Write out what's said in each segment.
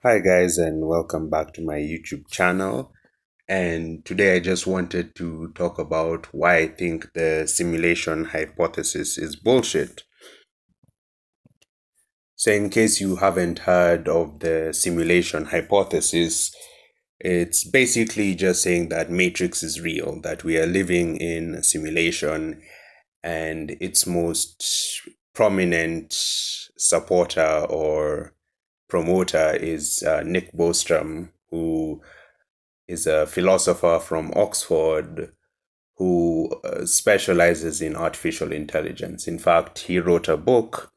Hi, guys, and welcome back to my YouTube channel. And today I just wanted to talk about why I think the simulation hypothesis is bullshit. So, in case you haven't heard of the simulation hypothesis, it's basically just saying that Matrix is real, that we are living in a simulation, and its most prominent supporter or promoter is Nick Bostrom, who is a philosopher from Oxford who specializes in artificial intelligence. In fact, he wrote a book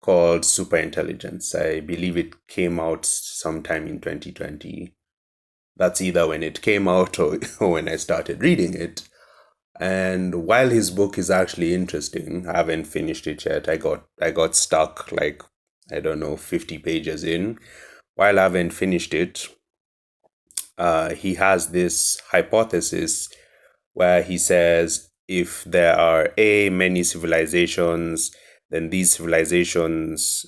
called Superintelligence. I believe it came out sometime in 2020. That's either when it came out or, or when I started reading it. And while his book is actually interesting, I haven't finished it yet. I got stuck like I don't know 50 pages in. While I haven't finished it, he has this hypothesis where he says if there are many civilizations, then these civilizations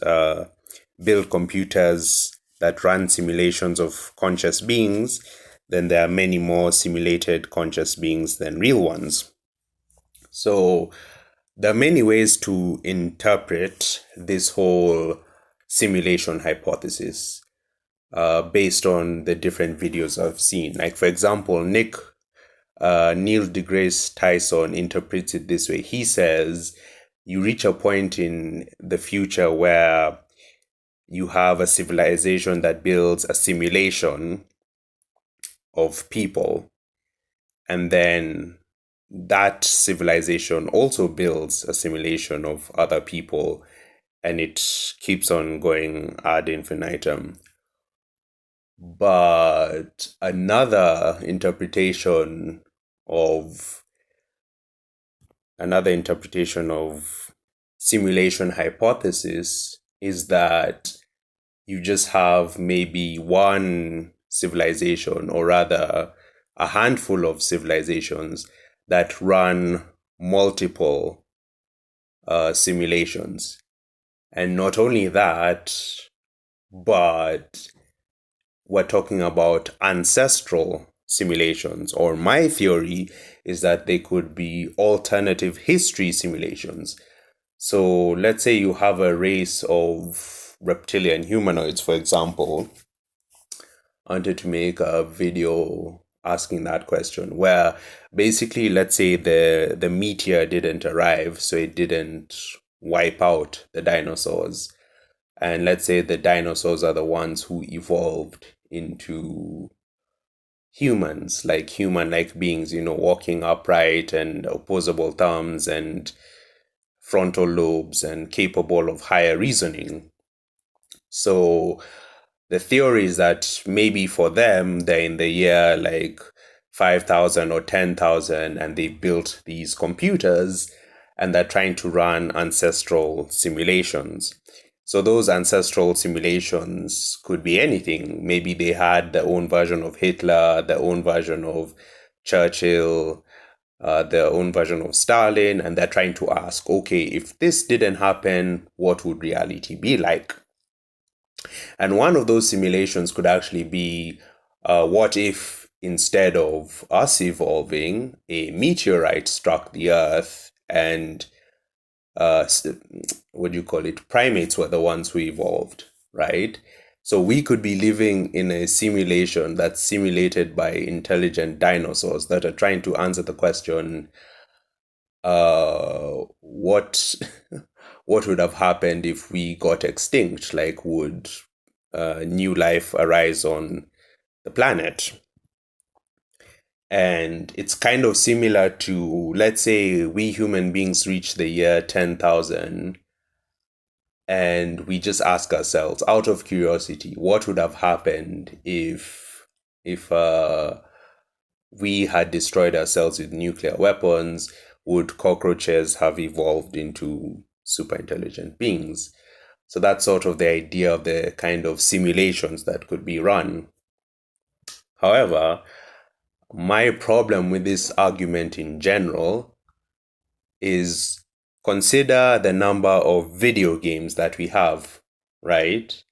build computers that run simulations of conscious beings, then there are many more simulated conscious beings than real ones. So there are many ways to interpret this whole simulation hypothesis based on the different videos I've seen. Like, for example, Neil deGrasse Tyson interprets it this way. He says you reach a point in the future where you have a civilization that builds a simulation of people, and then that civilization also builds a simulation of other people, and it keeps on going ad infinitum. But of another interpretation of simulation hypothesis is that you just have maybe one civilization, or rather a handful of civilizations that run multiple simulations. And not only that, but we're talking about ancestral simulations, or my theory is that they could be alternative history simulations. So let's say you have a race of reptilian humanoids, for example. I wanted to make a video asking that question, where basically, let's say the meteor didn't arrive, so it didn't wipe out the dinosaurs. And let's say the dinosaurs are the ones who evolved into humans, like human like beings, walking upright and opposable thumbs and frontal lobes and capable of higher reasoning. So the theory is that maybe for them, they're in the year like 5,000 or 10,000, and they built these computers and they're trying to run ancestral simulations. So those ancestral simulations could be anything. Maybe they had their own version of Hitler, their own version of Churchill, their own version of Stalin, and they're trying to ask, okay, if this didn't happen, what would reality be like? And one of those simulations could actually be what if instead of us evolving, a meteorite struck the Earth and uh, what do you call it? Primates were the ones who evolved, right? So we could be living in a simulation that's simulated by intelligent dinosaurs that are trying to answer the question, what what would have happened if we got extinct? Like, would new life arise on the planet? And it's kind of similar to, let's say, we human beings reach the year 10,000, and we just ask ourselves, out of curiosity, what would have happened if we had destroyed ourselves with nuclear weapons? Would cockroaches have evolved into super intelligent beings? So that's sort of the idea of the kind of simulations that could be run. However, my problem with this argument in general is, consider the number of video games that we have, right?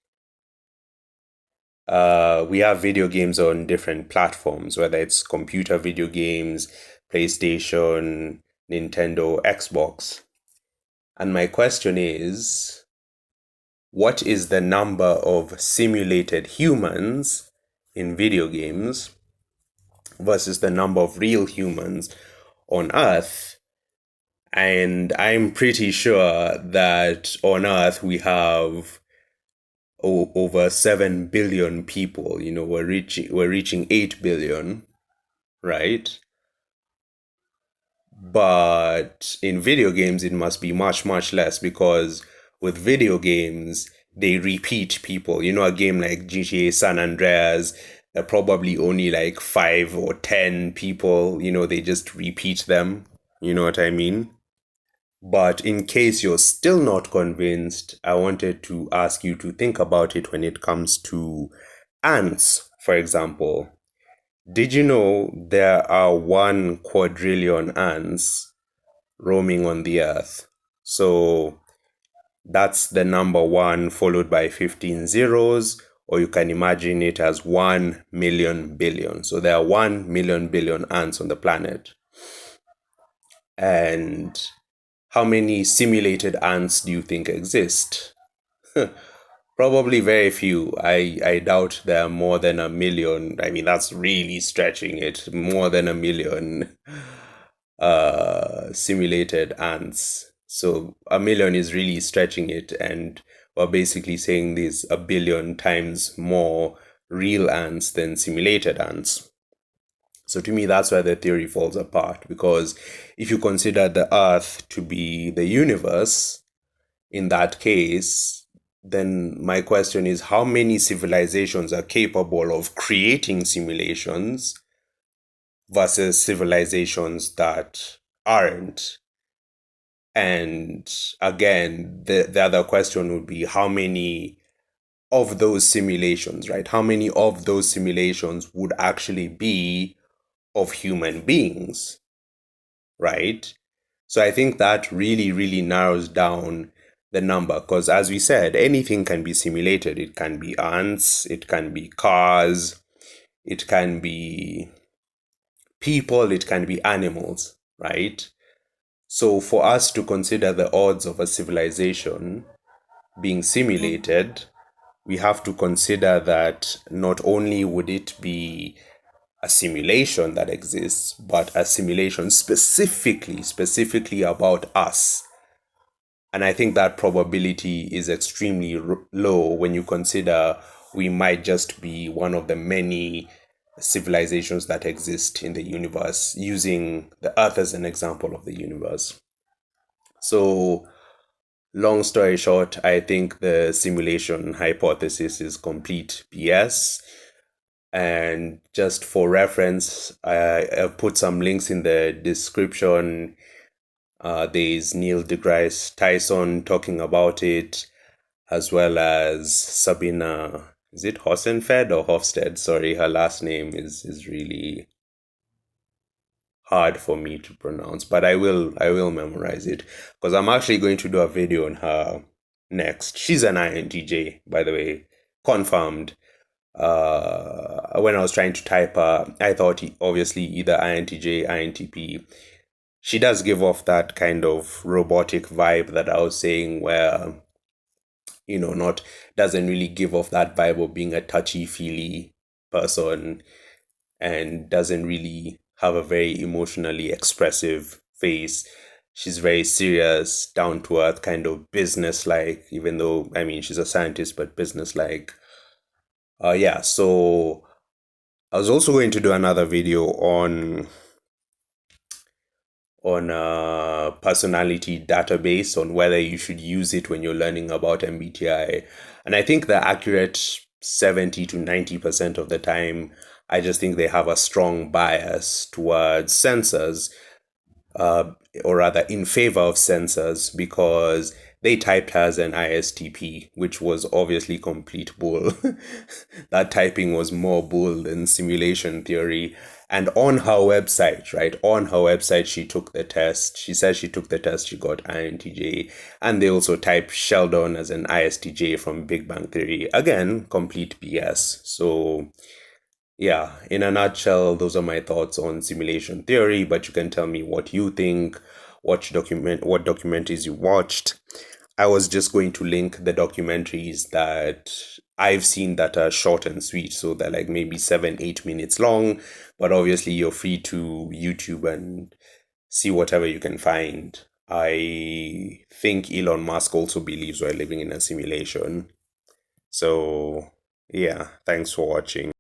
We have video games on different platforms, whether it's computer video games, PlayStation, Nintendo, Xbox. And my question is, what is the number of simulated humans in video games versus the number of real humans on Earth? And I'm pretty sure that on Earth we have over 7 billion people. We're reaching 8 billion, right? But in video games it must be much, much less, because with video games they repeat people. A game like GTA San Andreas, there are probably only like 5 or 10 people. They just repeat them. You know what I mean? But in case you're still not convinced, I wanted to ask you to think about it when it comes to ants, for example. Did you know there are 1 quadrillion ants roaming on the earth? So that's the number one followed by 15 zeros, or you can imagine it as 1 million billion. So there are 1 million billion ants on the planet. And how many simulated ants do you think exist? Probably very few. I doubt there are more than a million. I mean, that's really stretching it. More than a million simulated ants. So a million is really stretching it, and we're basically saying there's a billion times more real ants than simulated ants. So to me, that's where the theory falls apart, because if you consider the Earth to be the universe, in that case, then my question is, how many civilizations are capable of creating simulations versus civilizations that aren't? And again, the other question would be, how many of those simulations, right? How many of those simulations would actually be of human beings, right? So I think that really, really narrows down the number, because as we said, anything can be simulated. It can be ants, it can be cars, it can be people, it can be animals, right? So for us to consider the odds of a civilization being simulated, we have to consider that not only would it be a simulation that exists, but a simulation specifically about us. And I think that probability is extremely low when you consider we might just be one of the many civilizations that exist in the universe, using the Earth as an example of the universe. So, long story short, I think the simulation hypothesis is complete BS. And just for reference, I've put some links in the description. There's Neil deGrasse Tyson talking about it, as well as Sabina. Is it Hossenfeld or Hofstede? Sorry, her last name is really hard for me to pronounce, but I will memorize it, because I'm actually going to do a video on her next. She's an INTJ, by the way, confirmed. When I was trying to type her, I thought obviously either INTJ, INTP. She does give off that kind of robotic vibe that I was saying, where not doesn't really give off that vibe of being a touchy feely person, and doesn't really have a very emotionally expressive face. She's very serious, down to earth, kind of business like, even though, I mean, she's a scientist, but business like. Yeah, so I was also going to do another video on a personality database, on whether you should use it when you're learning about MBTI. And I think they're accurate 70 to 90% of the time. I just think they have a strong bias towards sensors, or rather in favor of sensors, because they typed as an ISTP, which was obviously complete bull. That typing was more bull than simulation theory. And on her website, right, on her website, she took the test. She said she took the test, she got INTJ. And they also type Sheldon as an ISTJ from Big Bang Theory. Again, complete BS. So, yeah, in a nutshell, those are my thoughts on simulation theory, but you can tell me what you think, what documentaries you watched. I was just going to link the documentaries that I've seen that are short and sweet, so they're like maybe 7, 8 minutes long, but obviously you're free to YouTube and see whatever you can find. I think Elon Musk also believes we're living in a simulation. So, yeah, thanks for watching.